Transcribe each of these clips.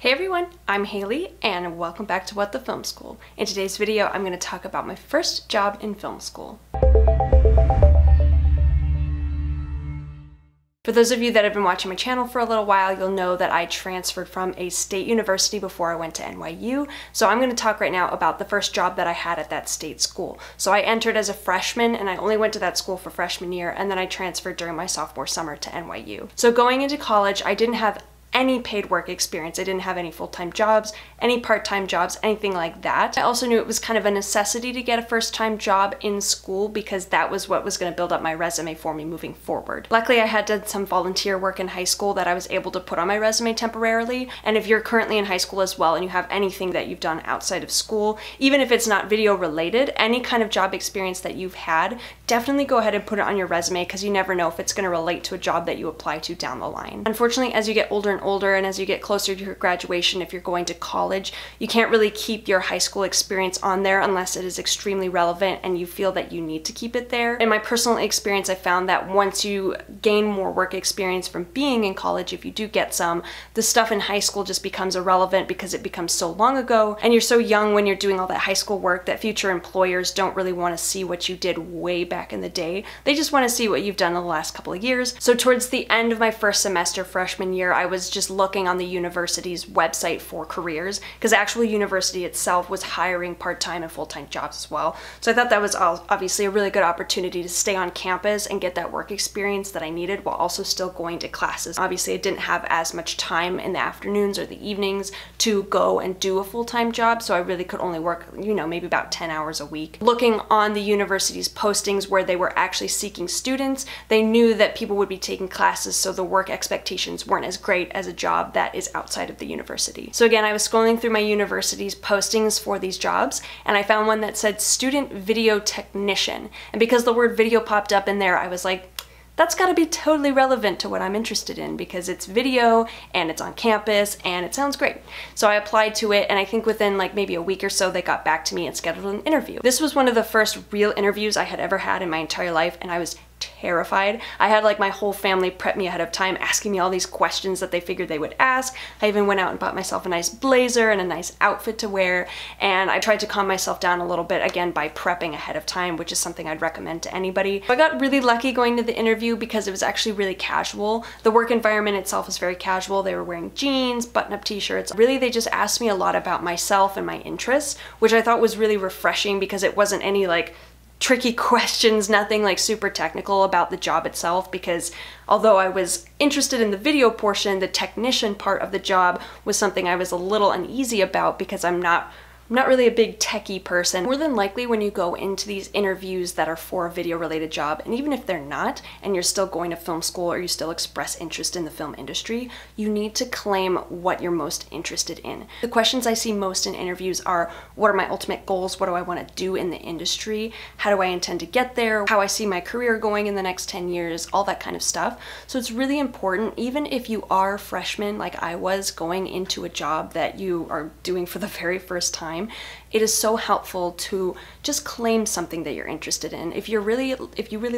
Hey everyone, I'm Hayley and welcome back to What the Film School. In today's video, I'm going to talk about my first job in film school. For those of you that have been watching my channel for a little while, you'll know that I transferred from a state university before I went to NYU. So I'm going to talk right now about the first job that I had at that state school. So I entered as a freshman and I only went to that school for freshman year, and then I transferred during my sophomore summer to NYU. So going into college, I didn't have any paid work experience. I didn't have any full-time jobs, any part-time jobs, anything like that. I also knew it was kind of a necessity to get a first-time job in school because that was what was going to build up my resume for me moving forward. Luckily, I had done some volunteer work in high school that I was able to put on my resume temporarily, and if you're currently in high school as well and you have anything that you've done outside of school, even if it's not video related, any kind of job experience that you've had, definitely go ahead and put it on your resume because you never know if it's going to relate to a job that you apply to down the line. Unfortunately, as you get older and as you get closer to your graduation, if you're going to college, you can't really keep your high school experience on there unless it is extremely relevant and you feel that you need to keep it there. In my personal experience, I found that once you gain more work experience from being in college, if you do get some, the stuff in high school just becomes irrelevant because it becomes so long ago and you're so young when you're doing all that high school work that future employers don't really want to see what you did way back in the day. They just want to see what you've done in the last couple of years. So towards the end of my first semester freshman year, I was just looking on the university's website for careers because the actual university itself was hiring part-time and full-time jobs as well. So I thought that was obviously a really good opportunity to stay on campus and get that work experience that I needed while also still going to classes. Obviously, I didn't have as much time in the afternoons or the evenings to go and do a full-time job, so I really could only work, maybe about 10 hours a week. Looking on the university's postings where they were actually seeking students, they knew that people would be taking classes, so the work expectations weren't as great as a job that is outside of the university. So again, I was scrolling through my university's postings for these jobs and I found one that said student video technician. And because the word video popped up in there, I was like, that's got to be totally relevant to what I'm interested in because it's video and it's on campus and it sounds great. So I applied to it and I think within like maybe a week or so they got back to me and scheduled an interview. This was one of the first real interviews I had ever had in my entire life and I was terrified. I had like my whole family prep me ahead of time asking me all these questions that they figured they would ask. I even went out and bought myself a nice blazer and a nice outfit to wear, and I tried to calm myself down a little bit again by prepping ahead of time, which is something I'd recommend to anybody. I got really lucky going to the interview because it was actually really casual. The work environment itself was very casual. They were wearing jeans, button-up t-shirts. Really, they just asked me a lot about myself and my interests, which I thought was really refreshing because it wasn't any like tricky questions, nothing like super technical about the job itself, because although I was interested in the video portion, the technician part of the job was something I was a little uneasy about because I'm not really a big techie person. More than likely when you go into these interviews that are for a video related job, and even if they're not, and you're still going to film school or you still express interest in the film industry, you need to claim what you're most interested in. The questions I see most in interviews are, what are my ultimate goals? What do I want to do in the industry? How do I intend to get there? How I see my career going in the next 10 years, all that kind of stuff. So it's really important, even if you are a freshman like I was going into a job that you are doing for the very first time, it is so helpful to just claim something that you're interested in. If you really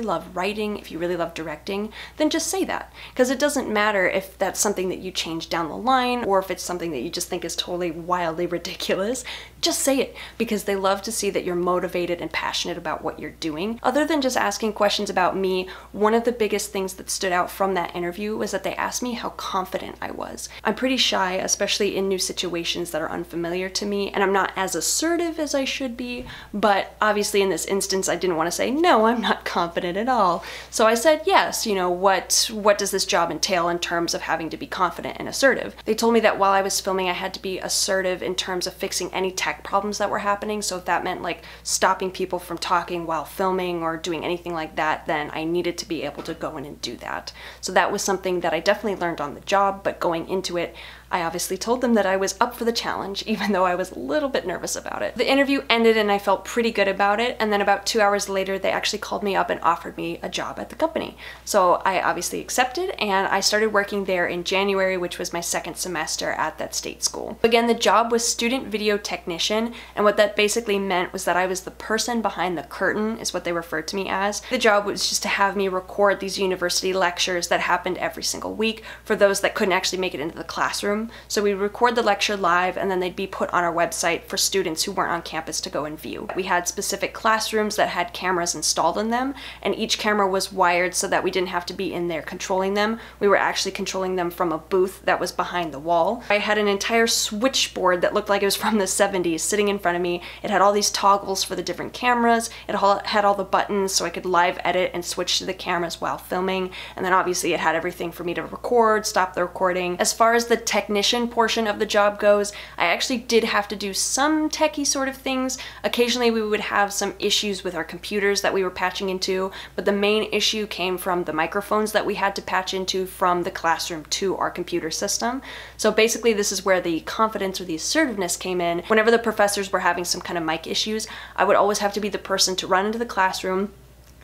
love writing, if you really love directing, then just say that. Because it doesn't matter if that's something that you change down the line or if it's something that you just think is totally wildly ridiculous. Just say it, because they love to see that you're motivated and passionate about what you're doing. Other than just asking questions about me, one of the biggest things that stood out from that interview was that they asked me how confident I was. I'm pretty shy, especially in new situations that are unfamiliar to me, and I'm not as assertive as I should be, but obviously in this instance I didn't want to say, no, I'm not confident at all. So I said, yes, what does this job entail in terms of having to be confident and assertive? They told me that while I was filming I had to be assertive in terms of fixing any tech problems that were happening, so if that meant like stopping people from talking while filming or doing anything like that, then I needed to be able to go in and do that. So that was something that I definitely learned on the job, but going into it, I obviously told them that I was up for the challenge, even though I was a little bit nervous about it. The interview ended and I felt pretty good about it, and then about 2 hours later, they actually called me up and offered me a job at the company. So I obviously accepted, and I started working there in January, which was my second semester at that state school. Again, the job was student video technician, and what that basically meant was that I was the person behind the curtain, is what they referred to me as. The job was just to have me record these university lectures that happened every single week for those that couldn't actually make it into the classroom. them. So we record the lecture live and then they'd be put on our website for students who weren't on campus to go and view. We had specific classrooms that had cameras installed in them, and each camera was wired so that we didn't have to be in there controlling them. We were actually controlling them from a booth that was behind the wall. I had an entire switchboard that looked like it was from the 70s sitting in front of me. It had all these toggles for the different cameras. It had all the buttons so I could live edit and switch to the cameras while filming. And then obviously it had everything for me to record, stop the recording. As far as the technician portion of the job goes, I actually did have to do some techie sort of things. Occasionally we would have some issues with our computers that we were patching into, but the main issue came from the microphones that we had to patch into from the classroom to our computer system. So basically this is where the confidence or the assertiveness came in. Whenever the professors were having some kind of mic issues, I would always have to be the person to run into the classroom,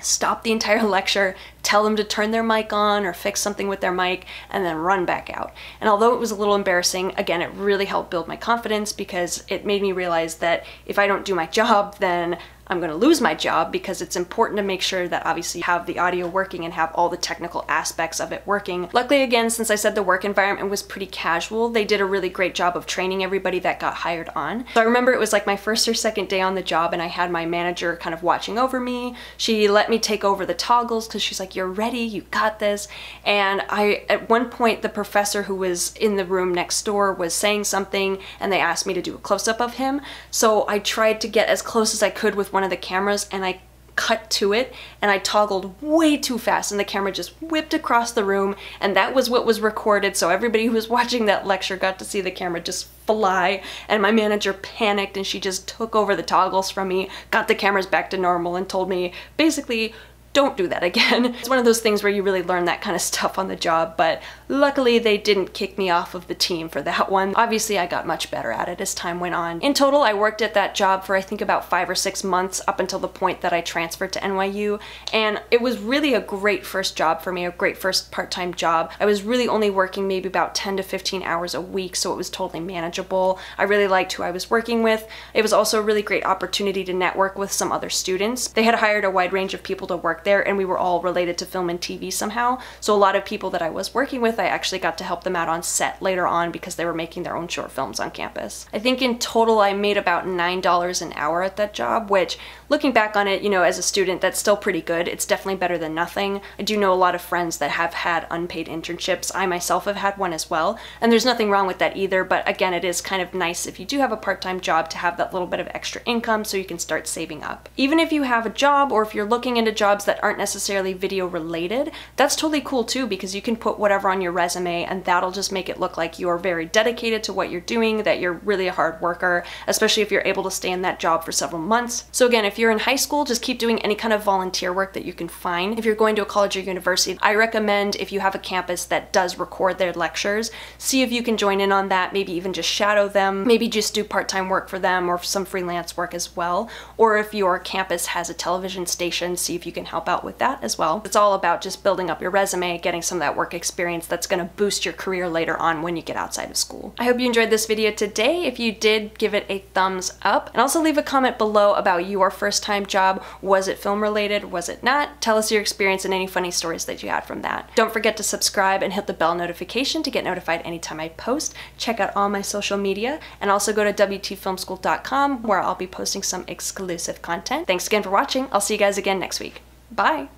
stop the entire lecture, tell them to turn their mic on or fix something with their mic, and then run back out. And although it was a little embarrassing, again, it really helped build my confidence because it made me realize that if I don't do my job, then I'm going to lose my job, because it's important to make sure that obviously you have the audio working and have all the technical aspects of it working. Luckily, again, since I said the work environment was pretty casual, they did a really great job of training everybody that got hired on. So I remember it was like my first or second day on the job and I had my manager kind of watching over me. She let me take over the toggles because she's like, "You're ready, you got this." And at one point, the professor who was in the room next door was saying something and they asked me to do a close-up of him. So I tried to get as close as I could with one of the cameras and I cut to it and I toggled way too fast and the camera just whipped across the room, and that was what was recorded. So everybody who was watching that lecture got to see the camera just fly, and my manager panicked and she just took over the toggles from me, got the cameras back to normal, and told me basically, don't do that again. It's one of those things where you really learn that kind of stuff on the job, but luckily they didn't kick me off of the team for that one. Obviously I got much better at it as time went on. In total, I worked at that job for I think about 5 or 6 months up until the point that I transferred to NYU, and it was really a great first job for me, a great first part-time job. I was really only working maybe about 10 to 15 hours a week, so it was totally manageable. I really liked who I was working with. It was also a really great opportunity to network with some other students. They had hired a wide range of people to work there, and we were all related to film and TV somehow. So a lot of people that I was working with, I actually got to help them out on set later on because they were making their own short films on campus. I think in total I made about $9 an hour at that job, which looking back on it, you know, as a student, that's still pretty good. It's definitely better than nothing. I do know a lot of friends that have had unpaid internships. I myself have had one as well, and there's nothing wrong with that either, but again, it is kind of nice if you do have a part-time job to have that little bit of extra income so you can start saving up. Even if you have a job, or if you're looking into jobs that aren't necessarily video related, that's totally cool too, because you can put whatever on your resume and that'll just make it look like you're very dedicated to what you're doing, that you're really a hard worker, especially if you're able to stay in that job for several months. So again, if you're in high school, just keep doing any kind of volunteer work that you can find. If you're going to a college or university, I recommend, if you have a campus that does record their lectures, see if you can join in on that, maybe even just shadow them, maybe just do part-time work for them or some freelance work as well. Or if your campus has a television station, see if you can help out with that as well. It's all about just building up your resume, getting some of that work experience that's going to boost your career later on when you get outside of school. I hope you enjoyed this video today. If you did, give it a thumbs up, and also leave a comment below about your first time job. Was it film related? Was it not? Tell us your experience and any funny stories that you had from that. Don't forget to subscribe and hit the bell notification to get notified anytime I post. Check out all my social media, and also go to wtfilmschool.com where I'll be posting some exclusive content. Thanks again for watching. I'll see you guys again next week. Bye!